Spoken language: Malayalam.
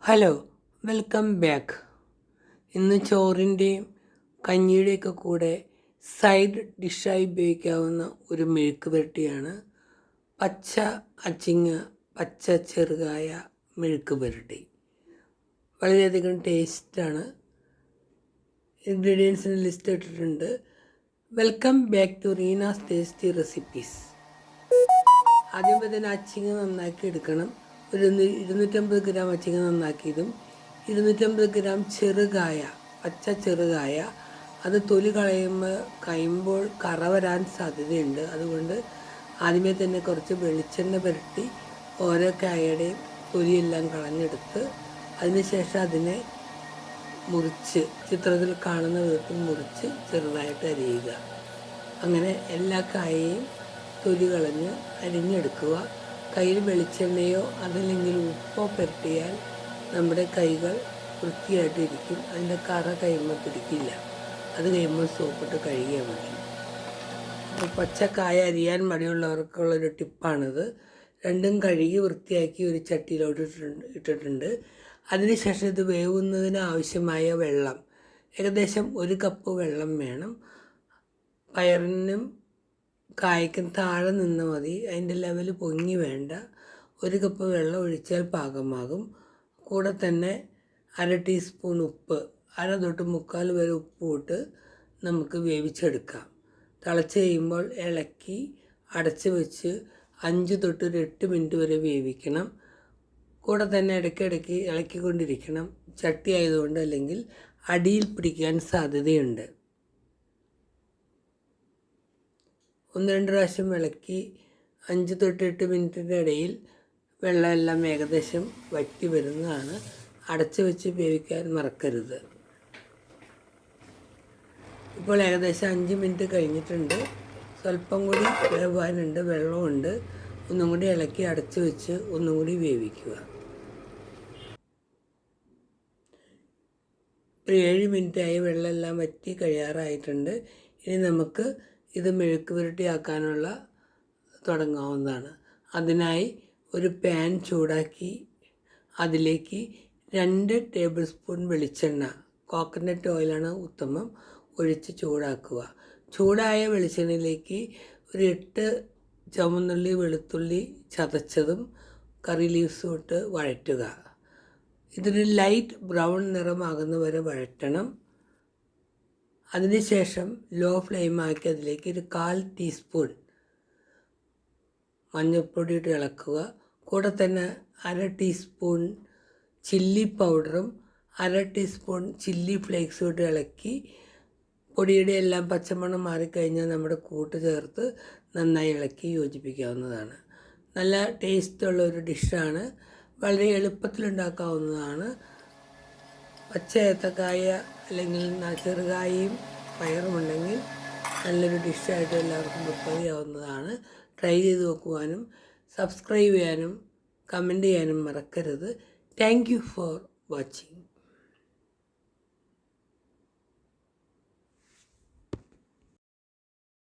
Hello, welcome back. ഇന്ന് ചോറിൻ്റെയും കഞ്ഞിയുടെയൊക്കെ കൂടെ സൈഡ് ഡിഷായി ഉപയോഗിക്കാവുന്ന ഒരു മെഴുക്ക് പുരട്ടിയാണ് പച്ച അച്ചിങ്ങ, പച്ച ചെറുകായ മെഴുക്ക് പുരട്ടി. വളരെയധികം ടേസ്റ്റാണ്. ഇൻഗ്രീഡിയൻസിന് ലിസ്റ്റ് ഇട്ടിട്ടുണ്ട്. Welcome back to Reena's tasty recipes. ആദ്യം തന്നെ അച്ചിങ്ങ നന്നാക്കി എടുക്കണം. ഒരു 250 ഗ്രാം അച്ചിങ്ങ നന്നാക്കിയതും 250 ഗ്രാം ചെറുകായ, പച്ച ചെറുകായ, അത് തൊലി കഴിയുമ്പോൾ കറ വരാൻ സാധ്യതയുണ്ട്. അതുകൊണ്ട് ആദ്യമേ തന്നെ കുറച്ച് വെളിച്ചെണ്ണ പുരട്ടി ഓരോ കായയുടെയും തൊലിയെല്ലാം കളഞ്ഞെടുത്ത് അതിനുശേഷം അതിനെ മുറിച്ച് ചിത്രത്തിൽ കാണുന്ന വിധത്തിൽ മുറിച്ച് ചെറുതായിട്ട് അരിയുക. അങ്ങനെ എല്ലാ കായയും തൊലി കളഞ്ഞ് അരിഞ്ഞെടുക്കുക. കയ്യിൽ വെളിച്ചെണ്ണയോ അതല്ലെങ്കിൽ ഉപ്പോ പുരട്ടിയാൽ നമ്മുടെ കൈകൾ വൃത്തിയായിട്ടിരിക്കും. അതിൻ്റെ കറ കഴിയുമ്പോൾ പിടിക്കില്ല. അത് കഴിയുമ്പോൾ സോപ്പിട്ട് കഴുകിയാൽ മതി. അപ്പോൾ പച്ചക്കായ അരിയാൻ മടിയുള്ളവർക്കുള്ളൊരു ടിപ്പാണിത്. രണ്ടും കഴുകി വൃത്തിയാക്കി ഒരു ചട്ടിയിലോട്ട് ഇട്ടിട്ടുണ്ട്. അതിനുശേഷം ഇത് വേവുന്നതിന് ആവശ്യമായ വെള്ളം, ഏകദേശം 1 കപ്പ് വെള്ളം വേണം. പയറിനും കായ്ക്കും താഴെ നിന്ന് മതി, അതിൻ്റെ ലെവൽ പൊങ്ങി വേണ്ട. 1 കപ്പ് വെള്ളം ഒഴിച്ചാൽ പാകമാകും. കൂടെ തന്നെ 1/2 ടീസ്പൂൺ ഉപ്പ്, 1/2 തൊട്ട് 3/4 വരെ ഉപ്പ് ഇട്ട് നമുക്ക് വേവിച്ചെടുക്കാം. തിളച്ച് കഴിയുമ്പോൾ ഇളക്കി അടച്ച് വെച്ച് 5 തൊട്ട് 8 മിനിറ്റ് വരെ വേവിക്കണം. കൂടെ തന്നെ ഇടയ്ക്കിടയ്ക്ക് ഇളക്കിക്കൊണ്ടിരിക്കണം. ചട്ടി ആയതുകൊണ്ട് അല്ലെങ്കിൽ അടിയിൽ പിടിക്കാൻ സാധ്യതയുണ്ട്. 1-2 പ്രാവശ്യം ഇളക്കി 5 തൊട്ട് 8 മിനിറ്റിൻ്റെ ഇടയിൽ വെള്ളമെല്ലാം ഏകദേശം വറ്റി വരുന്നതാണ്. അടച്ചു വെച്ച് വേവിക്കാൻ മറക്കരുത്. ഇപ്പോൾ ഏകദേശം 5 മിനിറ്റ് കഴിഞ്ഞിട്ടുണ്ട്. സ്വല്പം കൂടി വേവാനുണ്ട്, വെള്ളമുണ്ട്. ഒന്നും കൂടി ഇളക്കി അടച്ചു വെച്ച് ഒന്നും കൂടി വേവിക്കുക. 7 മിനിറ്റായി, വെള്ളമെല്ലാം വറ്റി കഴിയാറായിട്ടുണ്ട്. ഇനി നമുക്ക് ഇത് മെഴുക്ക് പുരട്ടിയാക്കാനുള്ള തുടങ്ങാവുന്നതാണ്. അതിനായി ഒരു പാൻ ചൂടാക്കി അതിലേക്ക് 2 ടേബിൾ സ്പൂൺ വെളിച്ചെണ്ണ, കോക്കനട്ട് ഓയിലാണ് ഉത്തമം, ഒഴിച്ച് ചൂടാക്കുക. ചൂടായ വെളിച്ചെണ്ണയിലേക്ക് ഒരു 8 ചുവന്നുള്ളി, വെളുത്തുള്ളി ചതച്ചതും കറി ലീവ്സും ഇട്ട് വഴറ്റുക. ഇതൊരു ലൈറ്റ് ബ്രൗൺ നിറമാകുന്നവരെ വഴറ്റണം. അതിനുശേഷം ലോ ഫ്ലെയിമാക്കി അതിലേക്ക് ഒരു 1/4 ടീസ്പൂൺ മഞ്ഞൾപ്പൊടി ഇട്ട് ഇളക്കുക. കൂടെ തന്നെ 1/2 ടീസ്പൂൺ ചില്ലി പൗഡറും 1/2 ടീസ്പൂൺ ചില്ലി ഫ്ലേക്സും ഇട്ട് ഇളക്കി പൊടിയുടെ എല്ലാം പച്ചമണം മാറിക്കഴിഞ്ഞാൽ നമ്മുടെ കൂട്ട് ചേർത്ത് നന്നായി ഇളക്കി യോജിപ്പിക്കാവുന്നതാണ്. നല്ല ടേസ്റ്റുള്ള ഒരു ഡിഷാണ്. വളരെ എളുപ്പത്തിലുണ്ടാക്കാവുന്നതാണ്. പച്ച ഏത്തക്കായ അല്ലെങ്കിൽ ചെറുകായയും പയറുമുണ്ടെങ്കിൽ നല്ലൊരു ഡിഷായിട്ട് എല്ലാവർക്കും പ്രിപ്പയർ ചെയ്യാവുന്നതാണ്. ട്രൈ ചെയ്ത് നോക്കുവാനും സബ്സ്ക്രൈബ് ചെയ്യാനും കമൻറ്റ് ചെയ്യാനും മറക്കരുത്. Thank you for watching.